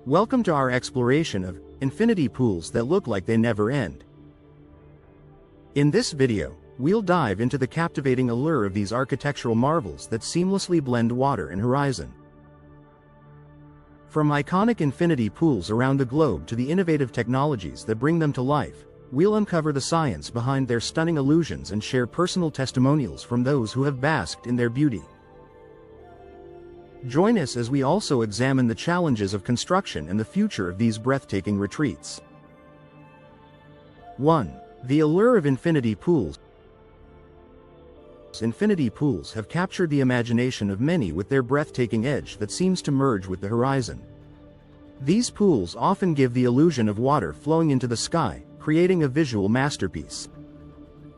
Welcome to our exploration of infinity pools that look like they never end. In this video, we'll dive into the captivating allure of these architectural marvels that seamlessly blend water and horizon. From iconic infinity pools around the globe to the innovative technologies that bring them to life, we'll uncover the science behind their stunning illusions and share personal testimonials from those who have basked in their beauty. Join us as we also examine the challenges of construction and the future of these breathtaking retreats. 1. The allure of infinity pools. Infinity pools have captured the imagination of many with their breathtaking edge that seems to merge with the horizon. These pools often give the illusion of water flowing into the sky, creating a visual masterpiece.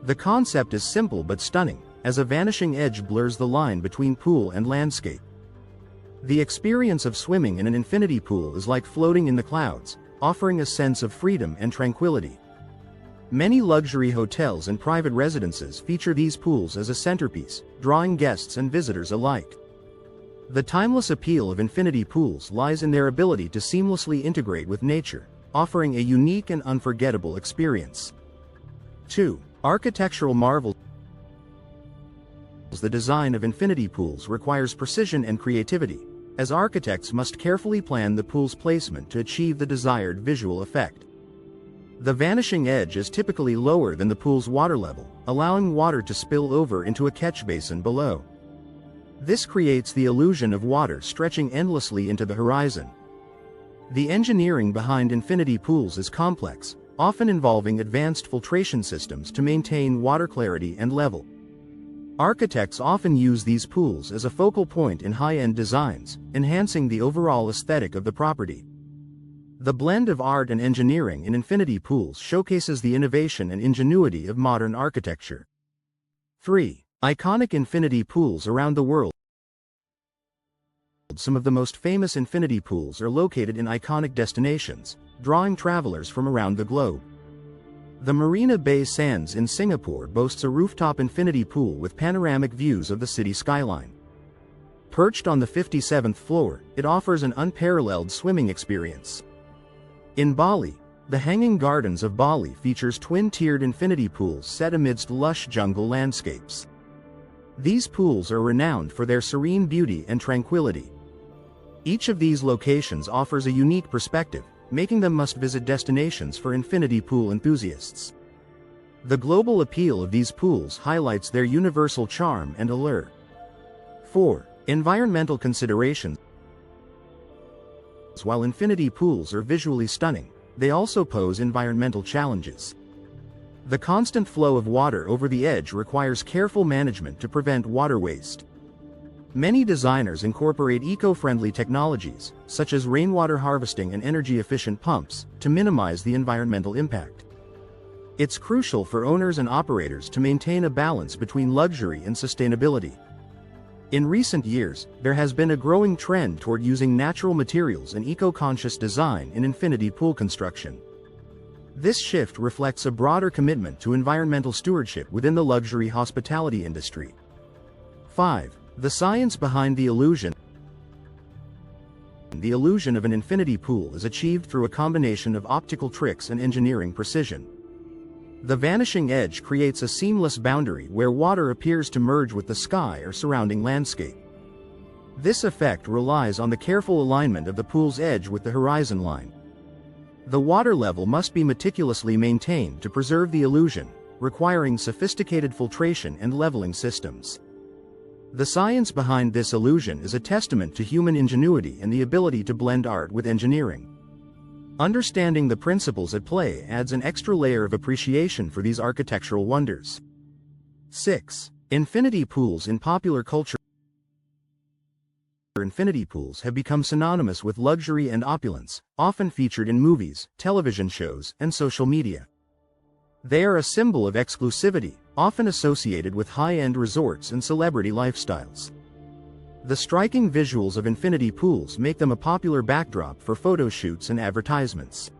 The concept is simple but stunning, as a vanishing edge blurs the line between pool and landscape. The experience of swimming in an infinity pool is like floating in the clouds, offering a sense of freedom and tranquility. Many luxury hotels and private residences feature these pools as a centerpiece, drawing guests and visitors alike. The timeless appeal of infinity pools lies in their ability to seamlessly integrate with nature, offering a unique and unforgettable experience. 2. Architectural marvels. The design of infinity pools requires precision and creativity, as architects must carefully plan the pool's placement to achieve the desired visual effect. The vanishing edge is typically lower than the pool's water level, allowing water to spill over into a catch basin below. This creates the illusion of water stretching endlessly into the horizon. The engineering behind infinity pools is complex, often involving advanced filtration systems to maintain water clarity and level. Architects often use these pools as a focal point in high-end designs, enhancing the overall aesthetic of the property. The blend of art and engineering in infinity pools showcases the innovation and ingenuity of modern architecture. 3. Iconic infinity pools around the world. Some of the most famous infinity pools are located in iconic destinations, drawing travelers from around the globe. The Marina Bay Sands in Singapore boasts a rooftop infinity pool with panoramic views of the city skyline. Perched on the 57th floor, it offers an unparalleled swimming experience. In Bali, the Hanging Gardens of Bali features twin-tiered infinity pools set amidst lush jungle landscapes. These pools are renowned for their serene beauty and tranquility. Each of these locations offers a unique perspective, making them must-visit destinations for infinity pool enthusiasts. The global appeal of these pools highlights their universal charm and allure. 4. Environmental considerations. While infinity pools are visually stunning, they also pose environmental challenges. The constant flow of water over the edge requires careful management to prevent water waste. Many designers incorporate eco-friendly technologies, such as rainwater harvesting and energy-efficient pumps, to minimize the environmental impact. It's crucial for owners and operators to maintain a balance between luxury and sustainability. In recent years, there has been a growing trend toward using natural materials and eco-conscious design in infinity pool construction. This shift reflects a broader commitment to environmental stewardship within the luxury hospitality industry. 5. The science behind the illusion. The illusion of an infinity pool is achieved through a combination of optical tricks and engineering precision. The vanishing edge creates a seamless boundary where water appears to merge with the sky or surrounding landscape. This effect relies on the careful alignment of the pool's edge with the horizon line. The water level must be meticulously maintained to preserve the illusion, requiring sophisticated filtration and leveling systems. The science behind this illusion is a testament to human ingenuity and the ability to blend art with engineering. Understanding the principles at play adds an extra layer of appreciation for these architectural wonders. 6. Infinity pools in popular culture. Infinity pools have become synonymous with luxury and opulence, often featured in movies, television shows, and social media. They are a symbol of exclusivity, often associated with high-end resorts and celebrity lifestyles. The striking visuals of infinity pools make them a popular backdrop for photo shoots and advertisements.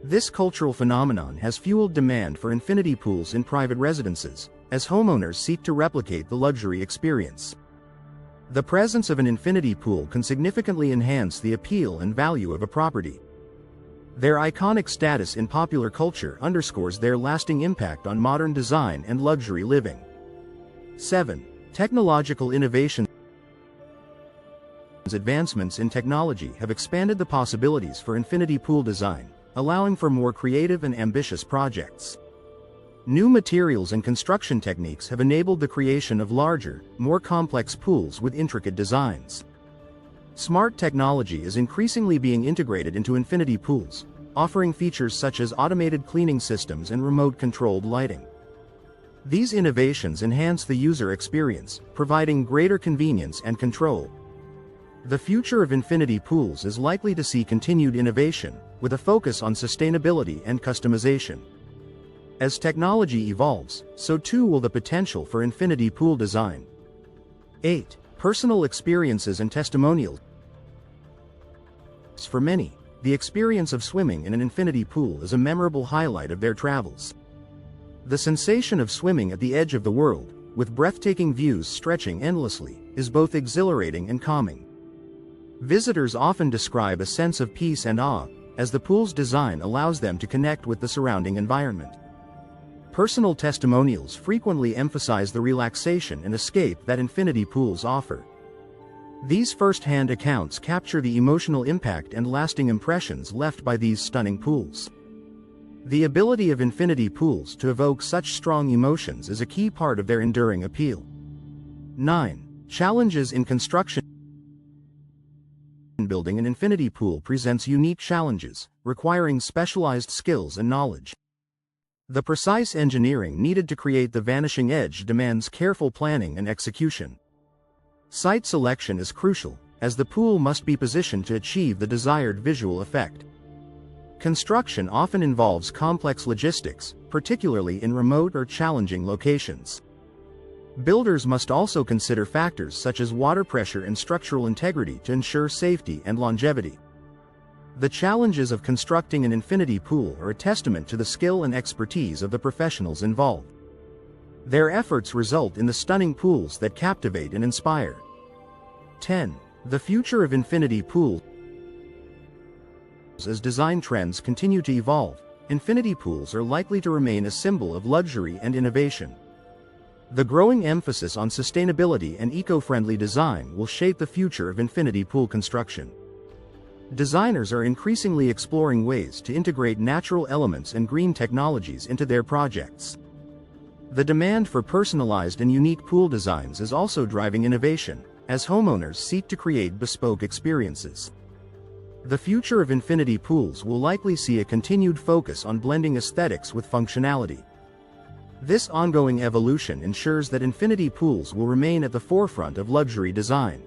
This cultural phenomenon has fueled demand for infinity pools in private residences, as homeowners seek to replicate the luxury experience. The presence of an infinity pool can significantly enhance the appeal and value of a property. Their iconic status in popular culture underscores their lasting impact on modern design and luxury living. 7. Technological innovations. Advancements in technology have expanded the possibilities for infinity pool design, allowing for more creative and ambitious projects. New materials and construction techniques have enabled the creation of larger, more complex pools with intricate designs. Smart technology is increasingly being integrated into infinity pools, offering features such as automated cleaning systems and remote-controlled lighting. These innovations enhance the user experience, providing greater convenience and control. The future of infinity pools is likely to see continued innovation, with a focus on sustainability and customization. As technology evolves, so too will the potential for infinity pool design. 8. Personal experiences and testimonials. For many, the experience of swimming in an infinity pool is a memorable highlight of their travels. The sensation of swimming at the edge of the world, with breathtaking views stretching endlessly, is both exhilarating and calming. Visitors often describe a sense of peace and awe, as the pool's design allows them to connect with the surrounding environment. Personal testimonials frequently emphasize the relaxation and escape that infinity pools offer. These first-hand accounts capture the emotional impact and lasting impressions left by these stunning pools. The ability of infinity pools to evoke such strong emotions is a key part of their enduring appeal. 9. Challenges in construction. Building an infinity pool presents unique challenges, requiring specialized skills and knowledge. The precise engineering needed to create the vanishing edge demands careful planning and execution. Site selection is crucial, as the pool must be positioned to achieve the desired visual effect. Construction often involves complex logistics, particularly in remote or challenging locations. Builders must also consider factors such as water pressure and structural integrity to ensure safety and longevity. The challenges of constructing an infinity pool are a testament to the skill and expertise of the professionals involved. Their efforts result in the stunning pools that captivate and inspire. 10. The future of infinity pools. As design trends continue to evolve, infinity pools are likely to remain a symbol of luxury and innovation. The growing emphasis on sustainability and eco-friendly design will shape the future of infinity pool construction. Designers are increasingly exploring ways to integrate natural elements and green technologies into their projects. The demand for personalized and unique pool designs is also driving innovation, as homeowners seek to create bespoke experiences. The future of infinity pools will likely see a continued focus on blending aesthetics with functionality. This ongoing evolution ensures that infinity pools will remain at the forefront of luxury design.